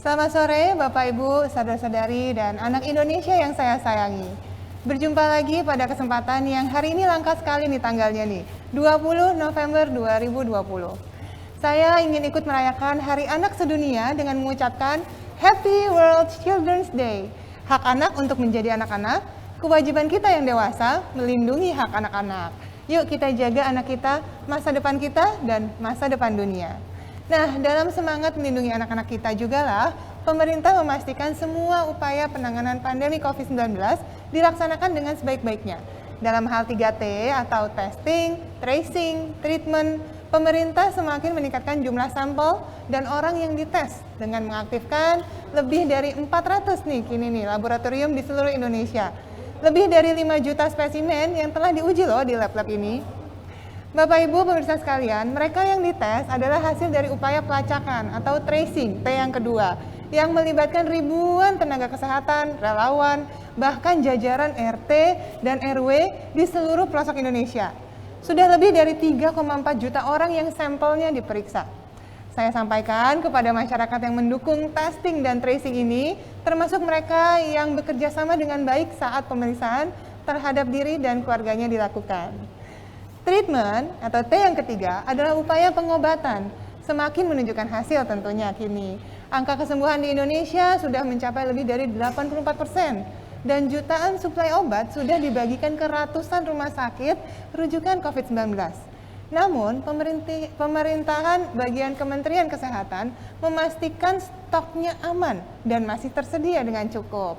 Selamat sore Bapak Ibu, saudara-saudari, dan anak Indonesia yang saya sayangi. Berjumpa lagi pada kesempatan yang hari ini langka sekali nih tanggalnya nih, 20 November 2020. Saya ingin ikut merayakan Hari Anak Sedunia dengan mengucapkan Happy World Children's Day. Hak anak untuk menjadi anak-anak, kewajiban kita yang dewasa melindungi hak anak-anak. Yuk kita jaga anak kita, masa depan kita, dan masa depan dunia. Nah, dalam semangat melindungi anak-anak kita juga lah, pemerintah memastikan semua upaya penanganan pandemi COVID-19 dilaksanakan dengan sebaik-baiknya. Dalam hal 3T atau testing, tracing, treatment, pemerintah semakin meningkatkan jumlah sampel dan orang yang dites dengan mengaktifkan lebih dari 400 laboratorium di seluruh Indonesia. Lebih dari 5 juta spesimen yang telah diuji loh di lab-lab ini. Bapak Ibu pemirsa sekalian, mereka yang dites adalah hasil dari upaya pelacakan atau tracing, T yang kedua, yang melibatkan ribuan tenaga kesehatan, relawan, bahkan jajaran RT dan RW di seluruh pelosok Indonesia. Sudah lebih dari 3,4 juta orang yang sampelnya diperiksa. Saya sampaikan kepada masyarakat yang mendukung testing dan tracing ini, termasuk mereka yang bekerja sama dengan baik saat pemeriksaan terhadap diri dan keluarganya dilakukan. Treatment atau T yang ketiga adalah upaya pengobatan, semakin menunjukkan hasil tentunya kini. Angka kesembuhan di Indonesia sudah mencapai lebih dari 84%. Dan jutaan suplai obat sudah dibagikan ke ratusan rumah sakit rujukan COVID-19. Namun, pemerintahan bagian Kementerian Kesehatan memastikan stoknya aman dan masih tersedia dengan cukup.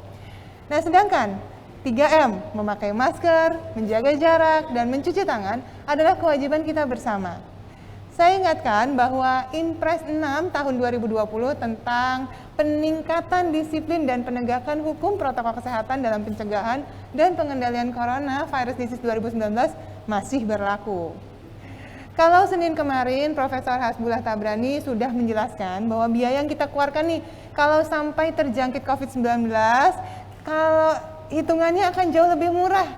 Nah, sedangkan 3M, memakai masker, menjaga jarak, dan mencuci tangan adalah kewajiban kita bersama. Saya ingatkan bahwa Inpres 6 tahun 2020 tentang peningkatan disiplin dan penegakan hukum protokol kesehatan dalam pencegahan dan pengendalian Coronavirus Disease 2019 masih berlaku. Kalau Senin kemarin, Profesor Hasbullah Tabrani sudah menjelaskan bahwa biaya yang kita keluarkan nih, kalau sampai terjangkit COVID-19, kalau hitungannya akan jauh lebih murah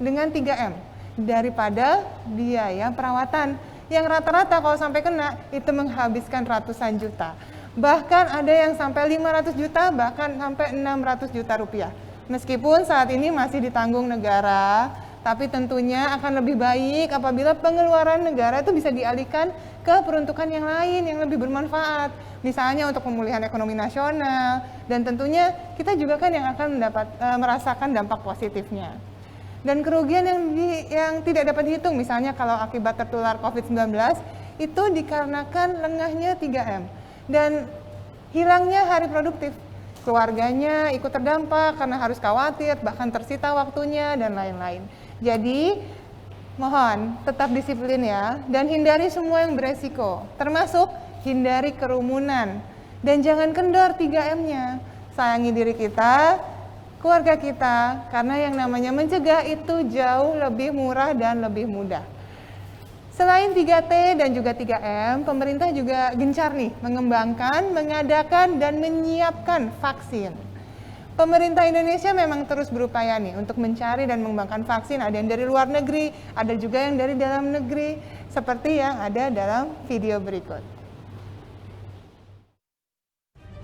dengan 3M daripada biaya perawatan. Yang rata-rata kalau sampai kena itu menghabiskan ratusan juta. Bahkan ada yang sampai 500 juta, bahkan sampai 600 juta rupiah. Meskipun saat ini masih ditanggung negara, tapi tentunya akan lebih baik apabila pengeluaran negara itu bisa dialihkan ke peruntukan yang lain yang lebih bermanfaat. Misalnya untuk pemulihan ekonomi nasional, dan tentunya kita juga kan yang akan merasakan dampak positifnya. Dan kerugian yang tidak dapat dihitung, misalnya kalau akibat tertular COVID-19, itu dikarenakan lengahnya 3M dan hilangnya hari produktif. Keluarganya ikut terdampak karena harus khawatir, bahkan tersita waktunya, dan lain-lain. Jadi, mohon tetap disiplin ya, dan hindari semua yang beresiko, termasuk hindari kerumunan. Dan jangan kendor 3M-nya, sayangi diri kita, keluarga kita, karena yang namanya mencegah itu jauh lebih murah dan lebih mudah. Selain 3T dan juga 3M, pemerintah juga gencar nih mengembangkan, mengadakan, dan menyiapkan vaksin. Pemerintah Indonesia memang terus berupaya nih untuk mencari dan mengembangkan vaksin, ada yang dari luar negeri, ada juga yang dari dalam negeri, seperti yang ada dalam video berikut.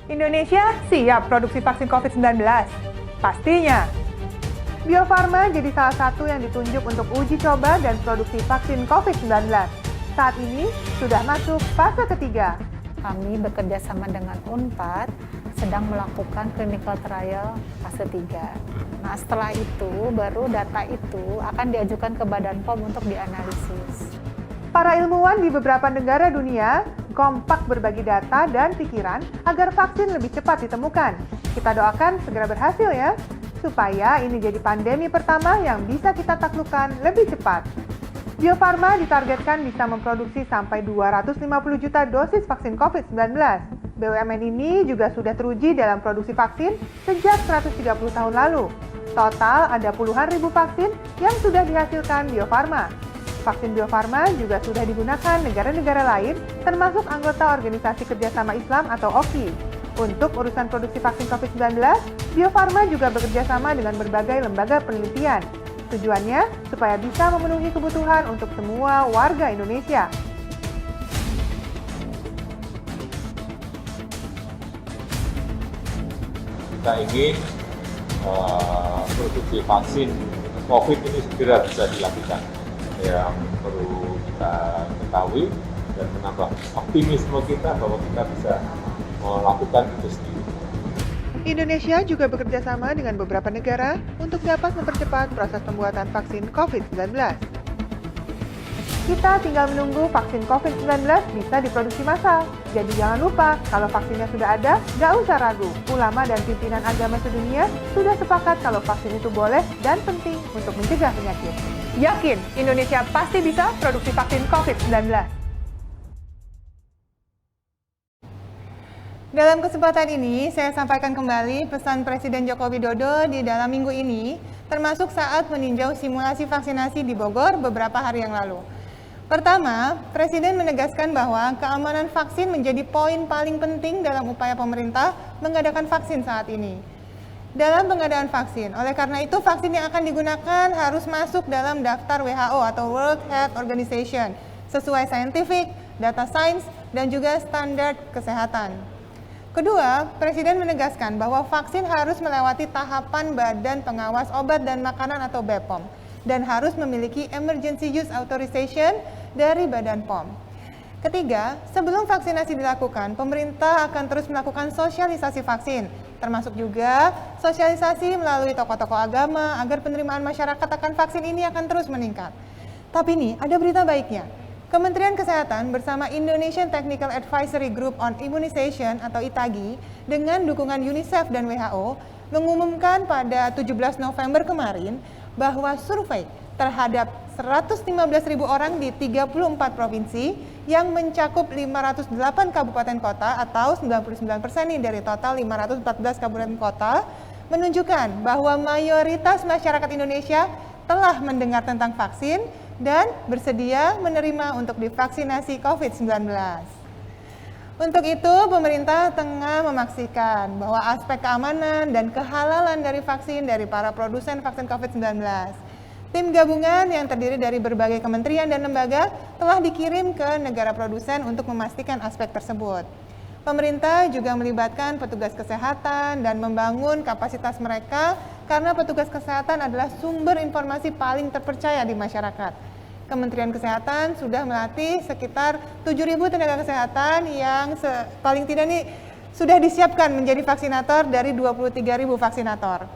Indonesia siap produksi vaksin COVID-19? Pastinya. Bio Farma jadi salah satu yang ditunjuk untuk uji coba dan produksi vaksin COVID-19. Saat ini sudah masuk fase ketiga. Kami bekerja sama dengan UNPAD sedang melakukan clinical trial fase 3. Nah, setelah itu baru data itu akan diajukan ke Badan POM untuk dianalisis. Para ilmuwan di beberapa negara dunia kompak berbagi data dan pikiran agar vaksin lebih cepat ditemukan. Kita doakan segera berhasil ya, supaya ini jadi pandemi pertama yang bisa kita taklukkan lebih cepat. Bio Farma ditargetkan bisa memproduksi sampai 250 juta dosis vaksin COVID-19. BUMN ini juga sudah teruji dalam produksi vaksin sejak 130 tahun lalu. Total ada puluhan ribu vaksin yang sudah dihasilkan Bio Farma. Vaksin Bio Farma juga sudah digunakan negara-negara lain, termasuk anggota Organisasi Kerjasama Islam atau OKI. Untuk urusan produksi vaksin COVID-19, Bio Farma juga bekerja sama dengan berbagai lembaga penelitian. Tujuannya supaya bisa memenuhi kebutuhan untuk semua warga Indonesia. kita ingin produksi vaksin COVID ini segera bisa dilakukan. Yang perlu kita ketahui dan menambah optimisme kita bahwa kita bisa melakukan itu sendiri. Indonesia juga bekerja sama dengan beberapa negara untuk dapat mempercepat proses pembuatan vaksin COVID-19. Kita tinggal menunggu vaksin COVID-19 bisa diproduksi massal. Jadi jangan lupa, kalau vaksinnya sudah ada, nggak usah ragu. Ulama dan pimpinan agama sedunia sudah sepakat kalau vaksin itu boleh dan penting untuk mencegah penyakit. Yakin, Indonesia pasti bisa produksi vaksin COVID-19. Dalam kesempatan ini, saya sampaikan kembali pesan Presiden Joko Widodo di dalam minggu ini, termasuk saat meninjau simulasi vaksinasi di Bogor beberapa hari yang lalu. Pertama, Presiden menegaskan bahwa keamanan vaksin menjadi poin paling penting dalam upaya pemerintah mengadakan vaksin saat ini. Dalam pengadaan vaksin, oleh karena itu vaksin yang akan digunakan harus masuk dalam daftar WHO atau World Health Organization, sesuai scientific, data science, dan juga standar kesehatan. Kedua, Presiden menegaskan bahwa vaksin harus melewati tahapan Badan Pengawas Obat dan Makanan atau BPOM dan harus memiliki Emergency Use Authorization dari Badan POM. Ketiga, sebelum vaksinasi dilakukan, pemerintah akan terus melakukan sosialisasi vaksin, termasuk juga sosialisasi melalui tokoh-tokoh agama agar penerimaan masyarakat akan vaksin ini akan terus meningkat. Tapi nih, ada berita baiknya. Kementerian Kesehatan bersama Indonesian Technical Advisory Group on Immunization atau ITAGI dengan dukungan UNICEF dan WHO mengumumkan pada 17 November kemarin bahwa survei terhadap 115.000 orang di 34 provinsi yang mencakup 508 kabupaten kota atau 99% nih dari total 514 kabupaten kota menunjukkan bahwa mayoritas masyarakat Indonesia telah mendengar tentang vaksin dan bersedia menerima untuk divaksinasi COVID-19. Untuk itu, pemerintah tengah memastikan bahwa aspek keamanan dan kehalalan dari vaksin dari para produsen vaksin COVID-19. Tim gabungan yang terdiri dari berbagai kementerian dan lembaga telah dikirim ke negara produsen untuk memastikan aspek tersebut. Pemerintah juga melibatkan petugas kesehatan dan membangun kapasitas mereka karena petugas kesehatan adalah sumber informasi paling terpercaya di masyarakat. Kementerian Kesehatan sudah melatih sekitar 7.000 tenaga kesehatan yang paling tidak nih sudah disiapkan menjadi vaksinator dari 23.000 vaksinator.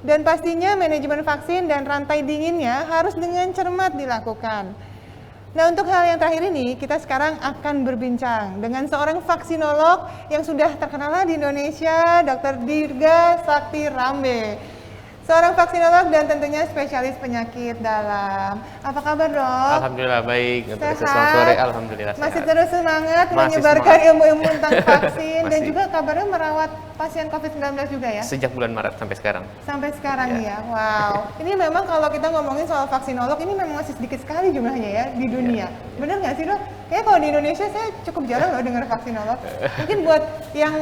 Dan pastinya manajemen vaksin dan rantai dinginnya harus dengan cermat dilakukan. Nah, untuk hal yang terakhir ini, kita sekarang akan berbincang dengan seorang vaksinolog yang sudah terkenal di Indonesia, Dr. Dirga Sakti Rambe. Seorang vaksinolog dan tentunya spesialis penyakit dalam. Apa kabar, Dok? Alhamdulillah baik. Sehat? Selamat sore, alhamdulillah Masih sehat. terus semangat Masih menyebarkan semangat. ilmu-ilmu tentang vaksin dan Masih. juga kabarnya merawat pasien COVID-19 juga ya? Sejak bulan Maret sampai sekarang. Sampai sekarang Ya. ya, wow. Ini memang kalau kita ngomongin soal vaksinolog, ini memang masih sedikit sekali jumlahnya ya di dunia. Bener nggak sih, Dok? Kayaknya kalau di Indonesia saya cukup jarang loh dengar vaksinolog. Mungkin buat yang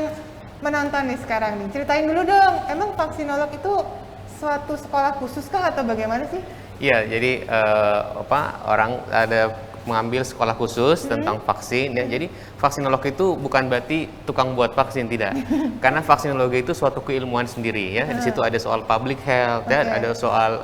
menonton nih sekarang nih, ceritain dulu dong, emang vaksinolog itu suatu sekolah khusus kah atau bagaimana sih? Iya, jadi orang ada mengambil sekolah khusus tentang vaksin ya. Jadi vaksinolog itu bukan berarti tukang buat vaksin, tidak. Karena vaksinologi itu suatu keilmuan sendiri ya. Di situ ada soal public health ya, ada soal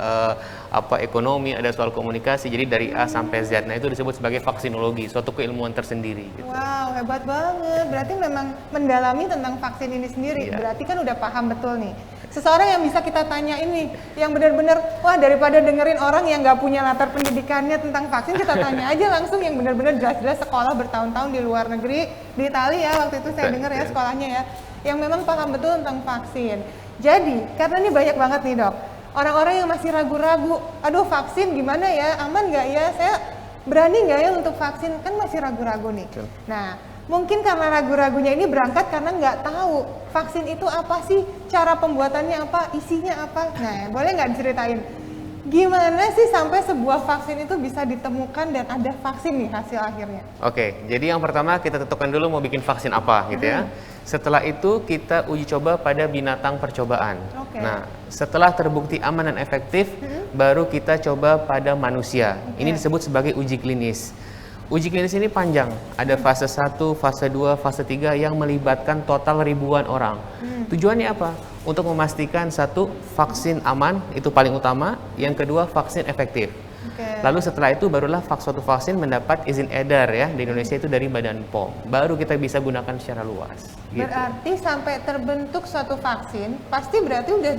ekonomi, ada soal komunikasi. Jadi dari A sampai Z. Nah, itu disebut sebagai vaksinologi, suatu keilmuan tersendiri gitu. Wow, hebat banget. Berarti memang mendalami tentang vaksin ini sendiri. Iya. Berarti kan udah paham betul nih. Seseorang yang bisa kita tanya ini, yang benar-benar, wah daripada dengerin orang yang nggak punya latar pendidikannya tentang vaksin, kita tanya aja langsung yang benar-benar jelas-jelas sekolah bertahun-tahun di luar negeri, di Italia waktu itu saya dengar ya sekolahnya ya, yang memang paham betul tentang vaksin. Jadi, karena ini banyak banget nih, Dok, orang-orang yang masih ragu-ragu, aduh vaksin gimana ya, aman nggak ya, saya berani nggak ya untuk vaksin, kan masih ragu-ragu nih. Betul. Nah, mungkin karena ragu-ragunya ini berangkat karena nggak tahu vaksin itu apa sih, cara pembuatannya apa, isinya apa. Nah, boleh nggak diceritain gimana sih sampai sebuah vaksin itu bisa ditemukan dan ada vaksin nih hasil akhirnya? Oke, jadi yang pertama kita tentukan dulu mau bikin vaksin apa gitu ya. Setelah itu kita uji coba pada binatang percobaan. Oke. Nah, setelah terbukti aman dan efektif, baru kita coba pada manusia. Ini disebut sebagai uji klinis. Uji klinis ini panjang, ada fase 1, fase 2, fase 3 yang melibatkan total ribuan orang. Tujuannya apa? Untuk memastikan satu, vaksin aman, itu paling utama. Yang kedua, vaksin efektif. Oke. Lalu setelah itu barulah suatu vaksin mendapat izin edar ya di Indonesia itu dari Badan POM. Baru kita bisa gunakan secara luas. Gitu. Berarti sampai terbentuk suatu vaksin, pasti berarti udah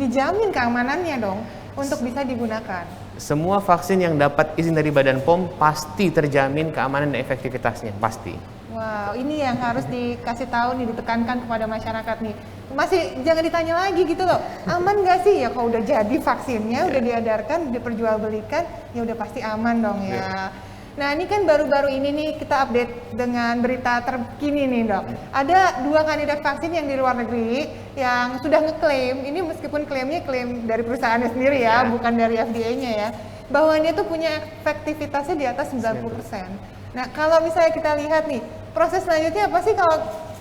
dijamin keamanannya dong untuk bisa digunakan. Semua vaksin yang dapat izin dari Badan POM pasti terjamin keamanan dan efektivitasnya, pasti. Wow, ini yang harus dikasih tahu nih, ditekankan kepada masyarakat nih. Masih jangan ditanya lagi gitu loh, aman nggak sih? Ya kalau udah jadi vaksinnya, udah diedarkan, diperjualbelikan, ya udah pasti aman dong ya. Nah ini kan baru-baru ini nih kita update dengan berita terkini nih dok. Ada 2 kandidat vaksin yang di luar negeri yang sudah ngeklaim, ini meskipun klaimnya klaim dari perusahaannya sendiri ya, bukan dari FDA-nya ya, bahwa dia tuh punya efektivitasnya di atas 90%. Nah kalau misalnya kita lihat nih, proses selanjutnya apa sih kalau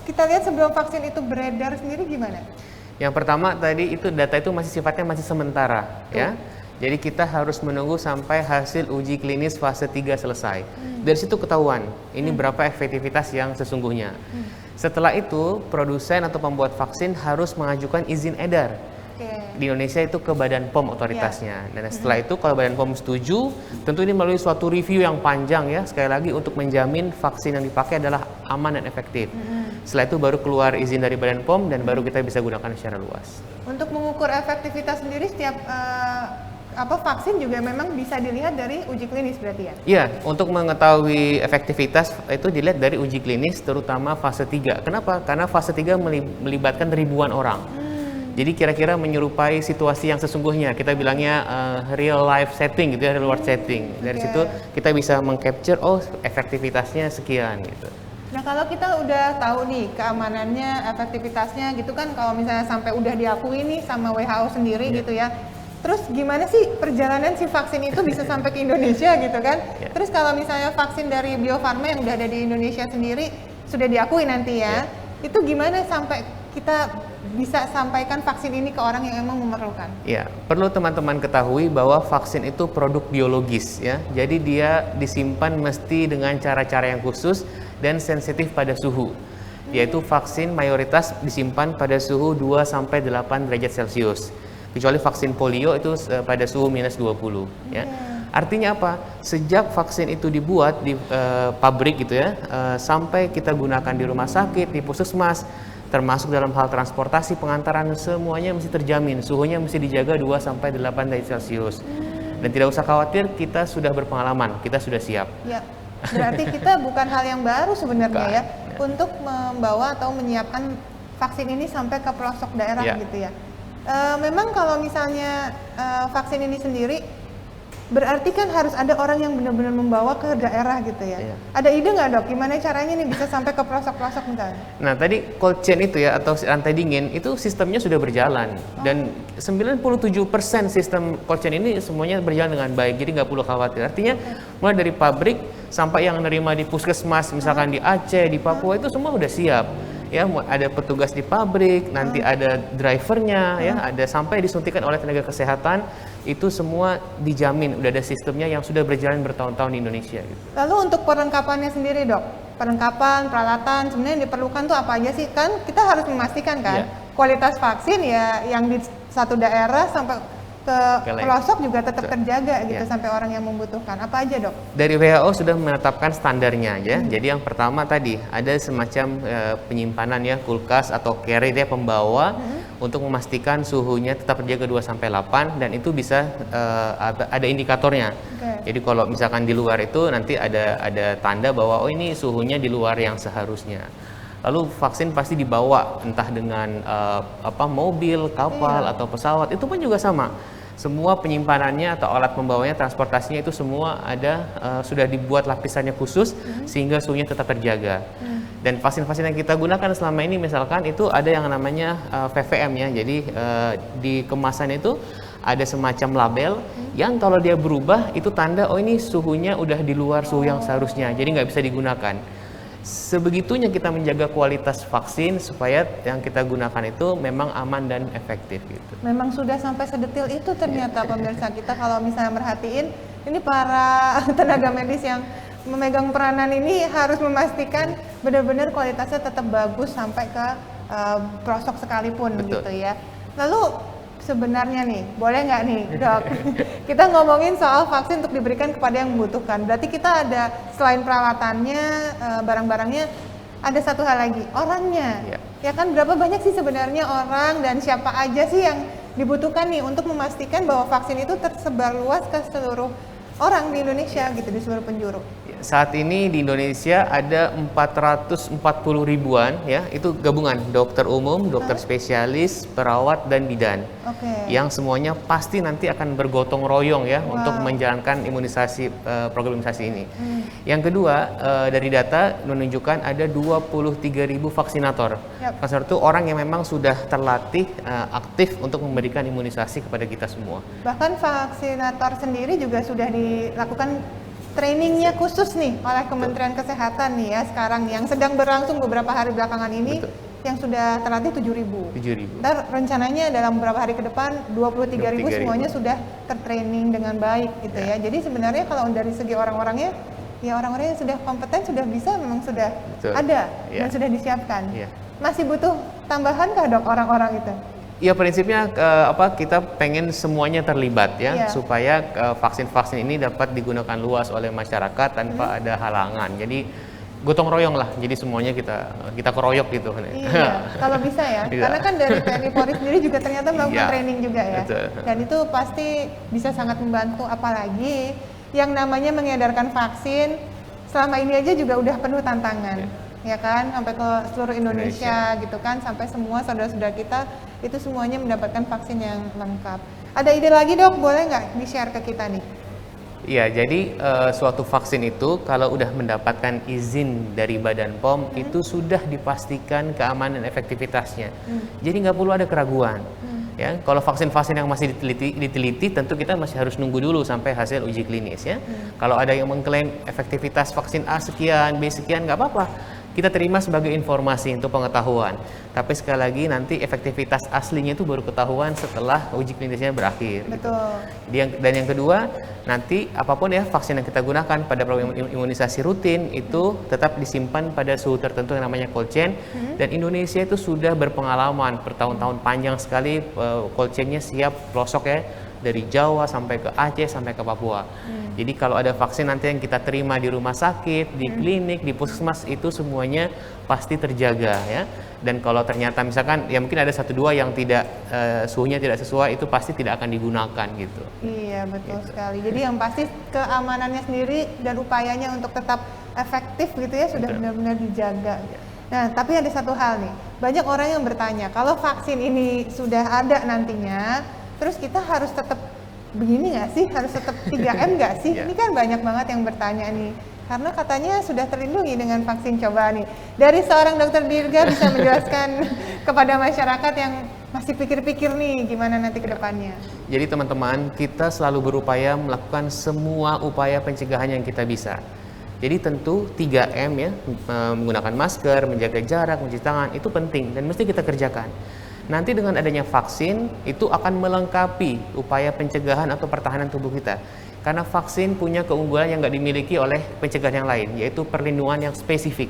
kita lihat sebelum vaksin itu beredar sendiri gimana? Yang pertama tadi itu data itu masih sifatnya masih sementara ya. Jadi kita harus menunggu sampai hasil uji klinis fase 3 selesai. Dari situ ketahuan ini berapa efektivitas yang sesungguhnya. Setelah itu produsen atau pembuat vaksin harus mengajukan izin edar. Di Indonesia itu ke Badan POM otoritasnya. Dan setelah itu kalau Badan POM setuju, tentu ini melalui suatu review yang panjang ya, sekali lagi untuk menjamin vaksin yang dipakai adalah aman dan efektif. Setelah itu baru keluar izin dari Badan POM dan baru kita bisa gunakan secara luas. Untuk mengukur efektivitas sendiri setiap vaksin juga memang bisa dilihat dari uji klinis berarti ya? Iya, untuk mengetahui efektivitas itu dilihat dari uji klinis terutama fase 3. Kenapa? Karena fase 3 melibatkan ribuan orang. Jadi kira-kira menyerupai situasi yang sesungguhnya. Kita bilangnya real life setting gitu ya, real world setting. Dari situ kita bisa mengcapture efektivitasnya sekian gitu. Nah kalau kita udah tahu nih keamanannya, efektivitasnya gitu kan, kalau misalnya sampai udah diakui nih sama WHO sendiri gitu ya. Terus gimana sih perjalanan si vaksin itu bisa sampai ke Indonesia gitu kan? Terus kalau misalnya vaksin dari Bio Farma yang udah ada di Indonesia sendiri sudah diakui nanti ya, itu gimana sampai kita bisa sampaikan vaksin ini ke orang yang emang memerlukan? Ya, perlu teman-teman ketahui bahwa vaksin itu produk biologis ya. Jadi dia disimpan mesti dengan cara-cara yang khusus dan sensitif pada suhu. Yaitu vaksin mayoritas disimpan pada suhu 2-8 derajat Celcius. Kecuali vaksin polio itu pada suhu minus 20 ya. Artinya apa? Sejak vaksin itu dibuat di pabrik gitu ya, sampai kita gunakan di rumah sakit, di puskesmas, termasuk dalam hal transportasi, pengantaran, semuanya mesti terjamin. Suhunya mesti dijaga 2-8 derajat Celcius. Dan tidak usah khawatir, kita sudah berpengalaman, kita sudah siap. Ya, berarti kita bukan hal yang baru sebenarnya ya, untuk membawa atau menyiapkan vaksin ini sampai ke pelosok daerah gitu ya. Memang kalau misalnya vaksin ini sendiri berarti kan harus ada orang yang benar-benar membawa ke daerah gitu ya. Ada ide nggak dok, gimana caranya nih bisa sampai ke pelosok-pelosok misalnya? Nah tadi cold chain itu ya, atau rantai dingin, itu sistemnya sudah berjalan. Dan 97% sistem cold chain ini semuanya berjalan dengan baik, jadi nggak perlu khawatir. Artinya mulai dari pabrik sampai yang nerima di puskesmas, misalkan di Aceh, di Papua, itu semua udah siap. Ya, ada petugas di pabrik, nanti ada drivernya, ya, ada sampai disuntikan oleh tenaga kesehatan, itu semua dijamin, udah ada sistemnya yang sudah berjalan bertahun-tahun di Indonesia. Gitu. Lalu untuk perlengkapannya sendiri dok, perlengkapan, peralatan, sebenarnya yang diperlukan tuh apa aja sih? Kan kita harus memastikan kan, kualitas vaksin ya yang di satu daerah sampai ke pelosok juga tetap terjaga gitu sampai orang yang membutuhkan. Apa aja dok? Dari WHO sudah menetapkan standarnya ya. Jadi yang pertama tadi ada semacam penyimpanan ya, kulkas atau carrier ya, pembawa untuk memastikan suhunya tetap terjaga 2-8 dan itu bisa ada indikatornya. Jadi kalau misalkan di luar itu nanti ada tanda bahwa oh ini suhunya di luar yang seharusnya. Lalu vaksin pasti dibawa entah dengan mobil, kapal atau pesawat, itu pun juga sama. Semua penyimpanannya atau alat pembawanya, transportasinya itu semua ada sudah dibuat lapisannya khusus sehingga suhunya tetap terjaga. Dan vaksin-vaksin yang kita gunakan selama ini misalkan itu ada yang namanya VVM ya. Jadi di kemasan itu ada semacam label yang kalau dia berubah itu tanda oh ini suhunya udah di luar suhu yang seharusnya. Jadi nggak bisa digunakan. Sebegitunya kita menjaga kualitas vaksin supaya yang kita gunakan itu memang aman dan efektif gitu. Memang sudah sampai sedetil itu ternyata pemirsa kita kalau misalnya merhatiin ini para tenaga medis yang memegang peranan ini harus memastikan benar-benar kualitasnya tetap bagus sampai ke pelosok sekalipun. Betul. Gitu ya. Lalu sebenarnya nih, boleh nggak nih dok, kita ngomongin soal vaksin untuk diberikan kepada yang membutuhkan. Berarti kita ada selain peralatannya, barang-barangnya, ada satu hal lagi, orangnya. Ya kan, berapa banyak sih sebenarnya orang dan siapa aja sih yang dibutuhkan nih untuk memastikan bahwa vaksin itu tersebar luas ke seluruh orang di Indonesia gitu, di seluruh penjuru. Saat ini di Indonesia ada 440 ribuan ya, itu gabungan dokter umum, dokter spesialis, perawat dan bidan. Oke. Yang semuanya pasti nanti akan bergotong royong ya Wow. untuk menjalankan imunisasi program imunisasi ini. Yang kedua, dari data menunjukkan ada 23.000 vaksinator. Yap. Vaksinator itu orang yang memang sudah terlatih aktif untuk memberikan imunisasi kepada kita semua. Bahkan vaksinator sendiri juga sudah dilakukan trainingnya khusus nih oleh Kementerian Kesehatan nih ya sekarang nih, yang sedang berlangsung beberapa hari belakangan ini. Betul. Yang sudah terlatih 7.000. 7.000. Ntar rencananya dalam beberapa hari ke depan 23.000 23.000. semuanya sudah tertraining dengan baik gitu ya. Jadi sebenarnya kalau dari segi orang-orangnya, ya orang-orang yang sudah kompeten, sudah bisa, memang sudah Betul. ada Ya. dan sudah disiapkan. Ya. Masih butuh tambahan kah dok orang-orang itu? Ya prinsipnya kita pengen semuanya terlibat ya, Iya. supaya vaksin-vaksin ini dapat digunakan luas oleh masyarakat tanpa ada halangan. Jadi gotong royong lah, jadi semuanya kita keroyok gitu. Iya, kalau bisa ya. Iya. Karena kan dari TNI Polri sendiri juga ternyata melakukan Iya, training juga ya. betul. Dan itu pasti bisa sangat membantu, apalagi yang namanya mengedarkan vaksin selama ini aja juga udah penuh tantangan. Ya kan, sampai ke seluruh Indonesia gitu kan, sampai semua saudara-saudara kita itu semuanya mendapatkan vaksin yang lengkap. Ada ide lagi dok, boleh nggak di-share ke kita nih? Iya, jadi suatu vaksin itu kalau udah mendapatkan izin dari Badan POM itu sudah dipastikan keamanan dan efektivitasnya. Jadi nggak perlu ada keraguan. Ya, kalau vaksin-vaksin yang masih diteliti, tentu kita masih harus nunggu dulu sampai hasil uji klinis ya. Kalau ada yang mengklaim efektivitas vaksin A sekian, B sekian, nggak apa-apa. Kita terima sebagai informasi untuk pengetahuan. Tapi sekali lagi nanti efektivitas aslinya itu baru ketahuan setelah uji klinisnya berakhir. Gitu. Betul. Dan yang kedua, nanti apapun ya vaksin yang kita gunakan pada program imunisasi rutin itu tetap disimpan pada suhu tertentu yang namanya cold chain. Dan Indonesia itu sudah berpengalaman bertahun-tahun panjang sekali cold chain-nya siap pelosok ya, dari Jawa sampai ke Aceh sampai ke Papua. Jadi kalau ada vaksin nanti yang kita terima di rumah sakit, di klinik, di puskesmas itu semuanya pasti terjaga ya. Dan kalau ternyata misalkan ya mungkin ada 1-2 yang tidak suhunya tidak sesuai, itu pasti tidak akan digunakan gitu. Iya betul sekali. Jadi yang pasti keamanannya sendiri dan upayanya untuk tetap efektif gitu ya sudah benar-benar dijaga. Nah tapi ada satu hal nih, banyak orang yang bertanya kalau vaksin ini sudah ada nantinya, terus kita harus tetap begini nggak sih? Harus tetap 3M nggak sih? Ini kan banyak banget yang bertanya nih. Karena katanya sudah terlindungi dengan vaksin. Coba nih, dari seorang dokter Dirga bisa menjelaskan kepada masyarakat yang masih pikir-pikir nih gimana nanti ke depannya. Jadi teman-teman, kita selalu berupaya melakukan semua upaya pencegahan yang kita bisa. Jadi tentu 3M ya, menggunakan masker, menjaga jarak, mencuci tangan, itu penting dan mesti kita kerjakan. Nanti dengan adanya vaksin, itu akan melengkapi upaya pencegahan atau pertahanan tubuh kita. Karena vaksin punya keunggulan yang nggak dimiliki oleh pencegahan yang lain, yaitu perlindungan yang spesifik.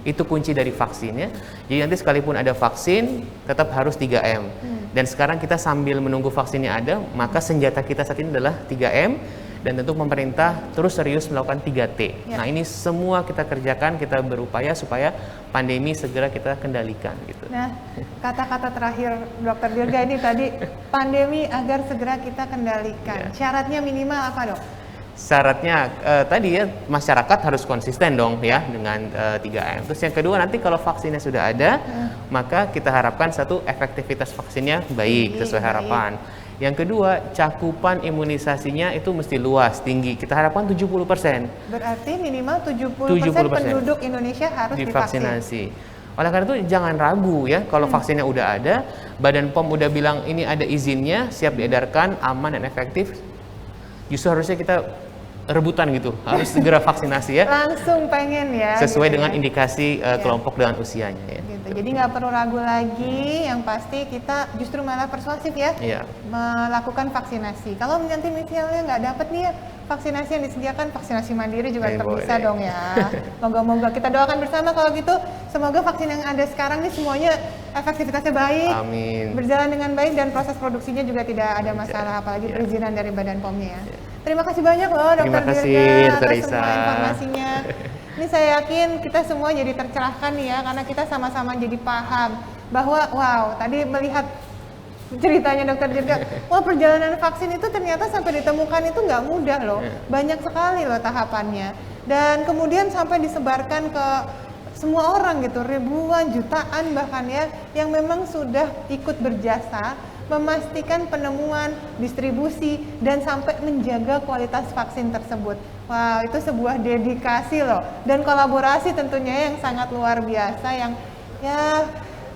Itu kunci dari vaksin ya. Jadi nanti sekalipun ada vaksin, tetap harus 3M. Dan sekarang kita sambil menunggu vaksinnya ada, maka senjata kita saat ini adalah 3M. Dan tentu pemerintah terus serius melakukan 3T. Nah ini semua kita kerjakan, kita berupaya supaya pandemi segera kita kendalikan gitu. Nah, kata-kata terakhir Dokter Dirga ini tadi, pandemi agar segera kita kendalikan. Syaratnya minimal apa dok? Syaratnya tadi ya, masyarakat harus konsisten dong ya dengan 3M. Terus yang kedua, nanti kalau vaksinnya sudah ada, maka kita harapkan satu, efektivitas vaksinnya baik sesuai harapan. Yang kedua, cakupan imunisasinya itu mesti luas, tinggi. Kita harapkan 70%. Berarti minimal 70% penduduk Indonesia harus divaksinasi. Oleh karena itu jangan ragu ya, kalau vaksinnya udah ada, Badan POM udah bilang ini ada izinnya, siap diedarkan, aman dan efektif. Justru harusnya kita rebutan gitu, harus segera vaksinasi ya, Langsung pengen ya. sesuai gitu dengan ya. indikasi kelompok dengan usianya ya. Gitu. Jadi nggak perlu ragu lagi, yang pasti kita justru malah persuasif ya Iya. melakukan vaksinasi. Kalau nanti misalnya nggak dapet nih ya vaksinasi yang disediakan, vaksinasi mandiri juga tetap boleh. bisa dong ya. Moga-moga kita doakan bersama kalau gitu, semoga vaksin yang ada sekarang nih semuanya efektivitasnya baik, Amin. berjalan dengan baik dan proses produksinya juga tidak ada masalah, apalagi perizinan dari Badan POM-nya ya. Terima kasih banyak loh Terima Dr. kasih, Dirga Dr. atas Isa. semua informasinya. Ini saya yakin kita semua jadi tercerahkan nih ya, karena kita sama-sama jadi paham bahwa wow, tadi melihat ceritanya Dokter Dirga, wah perjalanan vaksin itu ternyata sampai ditemukan itu nggak mudah loh, banyak sekali loh tahapannya, dan kemudian sampai disebarkan ke semua orang gitu, ribuan, jutaan bahkan ya, yang memang sudah ikut berjasa memastikan penemuan, distribusi, dan sampai menjaga kualitas vaksin tersebut. Wow, itu sebuah dedikasi loh, dan kolaborasi tentunya yang sangat luar biasa, yang ya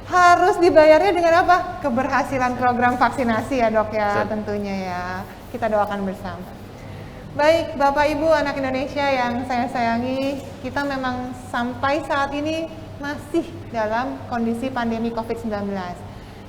harus dibayarnya dengan apa? Keberhasilan program vaksinasi ya dok ya, tentunya ya. Kita doakan bersama. Baik Bapak Ibu anak Indonesia yang saya sayangi, kita memang sampai saat ini masih dalam kondisi pandemi COVID-19.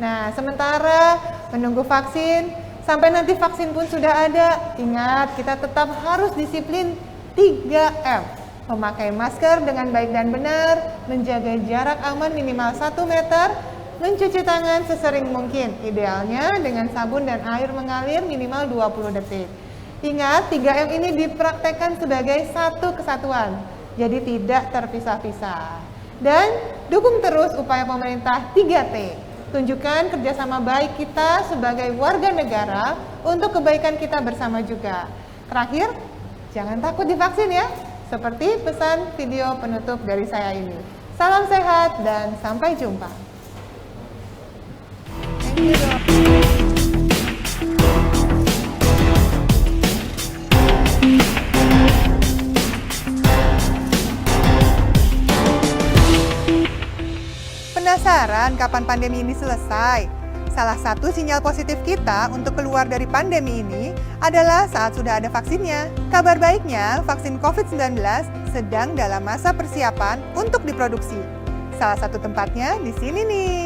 Nah, sementara menunggu vaksin, sampai nanti vaksin pun sudah ada, ingat kita tetap harus disiplin 3M. Memakai masker dengan baik dan benar, menjaga jarak aman minimal 1 meter, mencuci tangan sesering mungkin, idealnya dengan sabun dan air mengalir minimal 20 detik. Ingat, 3M ini dipraktekkan sebagai satu kesatuan, jadi tidak terpisah-pisah. Dan dukung terus upaya pemerintah 3T. Tunjukkan kerjasama baik kita sebagai warga negara untuk kebaikan kita bersama juga. Terakhir, jangan takut divaksin ya. Seperti pesan video penutup dari saya ini. Salam sehat dan sampai jumpa. Thank you, Dok. Penasaran kapan pandemi ini selesai? Salah satu sinyal positif kita untuk keluar dari pandemi ini adalah saat sudah ada vaksinnya. Kabar baiknya, vaksin COVID-19 sedang dalam masa persiapan untuk diproduksi. Salah satu tempatnya di sini nih.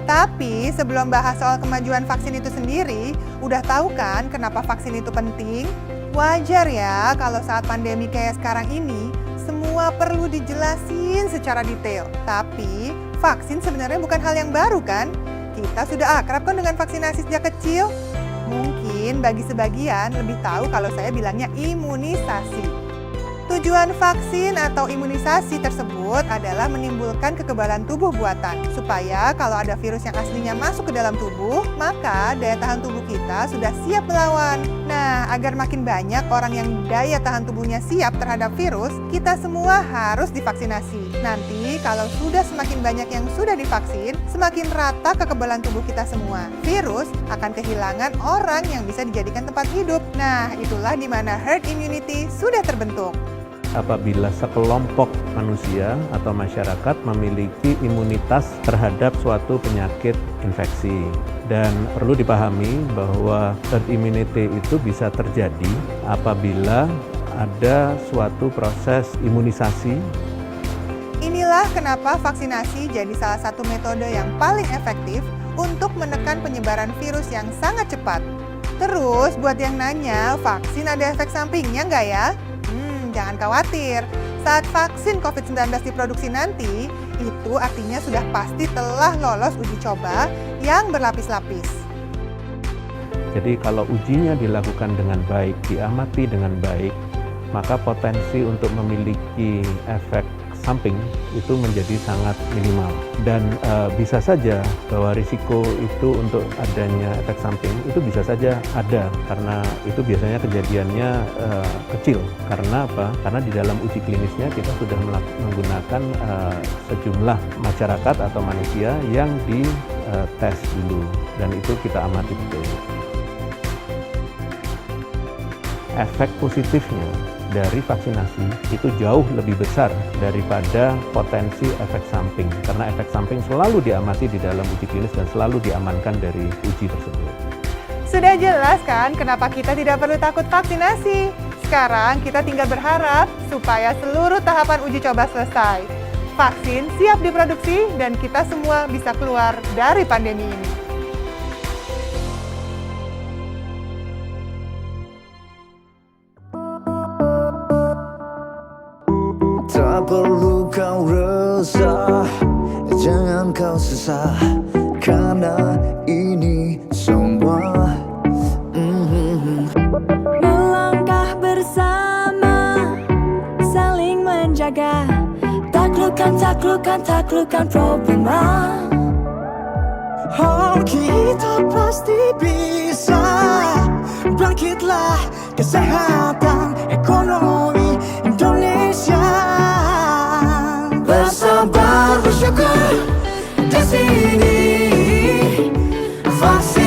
Tapi sebelum bahas soal kemajuan vaksin itu sendiri, udah tahu kan kenapa vaksin itu penting? Wajar ya kalau saat pandemi kayak sekarang ini, semua perlu dijelasin secara detail. Tapi vaksin sebenarnya bukan hal yang baru kan? Kita sudah akrab kan dengan vaksinasi sejak kecil? Mungkin bagi sebagian lebih tahu kalau saya bilangnya imunisasi. Tujuan vaksin atau imunisasi tersebut adalah menimbulkan kekebalan tubuh buatan, supaya kalau ada virus yang aslinya masuk ke dalam tubuh, maka daya tahan tubuh kita sudah siap melawan. Nah, agar makin banyak orang yang daya tahan tubuhnya siap terhadap virus, kita semua harus divaksinasi. Nanti kalau sudah semakin banyak yang sudah divaksin, semakin rata kekebalan tubuh kita semua. Virus akan kehilangan orang yang bisa dijadikan tempat hidup. Nah, itulah di mana herd immunity sudah terbentuk. Apabila sekelompok manusia atau masyarakat memiliki imunitas terhadap suatu penyakit infeksi. Dan perlu dipahami bahwa herd immunity itu bisa terjadi apabila ada suatu proses imunisasi. Inilah kenapa vaksinasi jadi salah satu metode yang paling efektif untuk menekan penyebaran virus yang sangat cepat. Terus buat yang nanya, vaksin ada efek sampingnya nggak ya? Jangan khawatir, saat vaksin COVID-19 diproduksi nanti, itu artinya sudah pasti telah lolos uji coba yang berlapis-lapis. Jadi kalau ujinya dilakukan dengan baik, diamati dengan baik, maka potensi untuk memiliki efek samping itu menjadi sangat minimal. Dan bisa saja bahwa risiko itu untuk adanya efek samping itu bisa saja ada, karena itu biasanya kejadiannya kecil. Karena apa? Karena di dalam uji klinisnya kita sudah menggunakan sejumlah masyarakat atau manusia yang dites dulu, dan itu kita amati betul. Efek positifnya dari vaksinasi itu jauh lebih besar daripada potensi efek samping, karena efek samping selalu diamati di dalam uji klinis dan selalu diamankan dari uji tersebut. Sudah jelas kan kenapa kita tidak perlu takut vaksinasi? Sekarang kita tinggal berharap supaya seluruh tahapan uji coba selesai. Vaksin siap diproduksi dan kita semua bisa keluar dari pandemi ini. Tak perlu kau resah, jangan kau sesah, karena ini semua melangkah bersama, saling menjaga, taklukkan problema. Oh, kita pasti bisa. Bangkitlah kesehatan ekonomi Indonesia. Bersabar bersyukur di sini. Vaksin